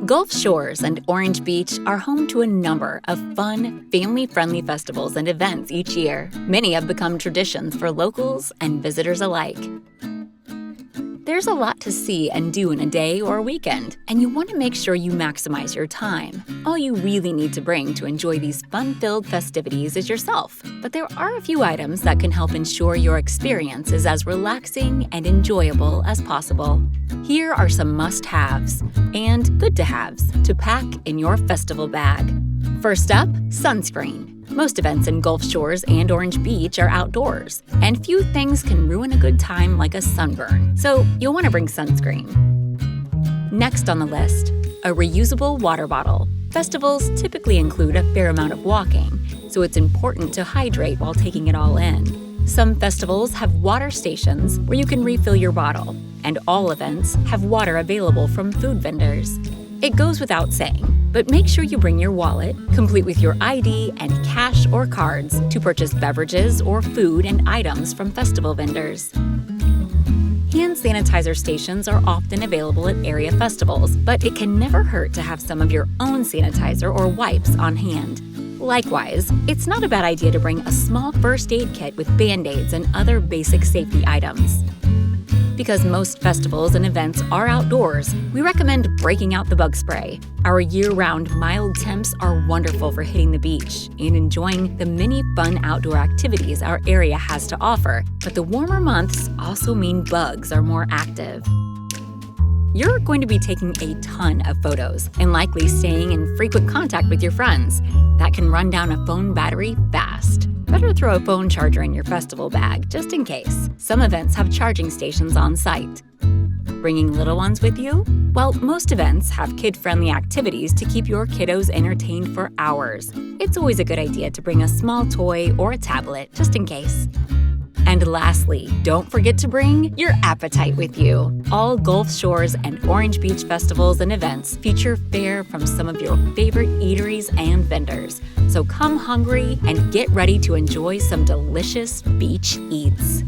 Gulf Shores and Orange Beach are home to a number of fun, family-friendly festivals and events each year. Many have become traditions for locals and visitors alike. There's a lot to see and do in a day or a weekend, and you want to make sure you maximize your time. All you really need to bring to enjoy these fun-filled festivities is yourself. But there are a few items that can help ensure your experience is as relaxing and enjoyable as possible. Here are some must-haves and good-to-haves to pack in your festival bag. First up, sunscreen. Most events in Gulf Shores and Orange Beach are outdoors, and few things can ruin a good time like a sunburn, so you'll want to bring sunscreen. Next on the list, a reusable water bottle. Festivals typically include a fair amount of walking, so it's important to hydrate while taking it all in. Some festivals have water stations where you can refill your bottle, and all events have water available from food vendors. It goes without saying, but make sure you bring your wallet, complete with your ID and cash or cards, to purchase beverages or food and items from festival vendors. Hand sanitizer stations are often available at area festivals, but it can never hurt to have some of your own sanitizer or wipes on hand. Likewise, it's not a bad idea to bring a small first aid kit with Band-Aids and other basic safety items. Because most festivals and events are outdoors, we recommend breaking out the bug spray. Our year-round mild temps are wonderful for hitting the beach and enjoying the many fun outdoor activities our area has to offer, but the warmer months also mean bugs are more active. You're going to be taking a ton of photos and likely staying in frequent contact with your friends. That can run down a phone battery fast. Better throw a phone charger in your festival bag, just in case. Some events have charging stations on site. Bringing little ones with you? Well, most events have kid-friendly activities to keep your kiddos entertained for hours. It's always a good idea to bring a small toy or a tablet, just in case. And lastly, don't forget to bring your appetite with you. All Gulf Shores and Orange Beach festivals and events feature fare from some of your favorite eateries and vendors. So come hungry and get ready to enjoy some delicious beach eats.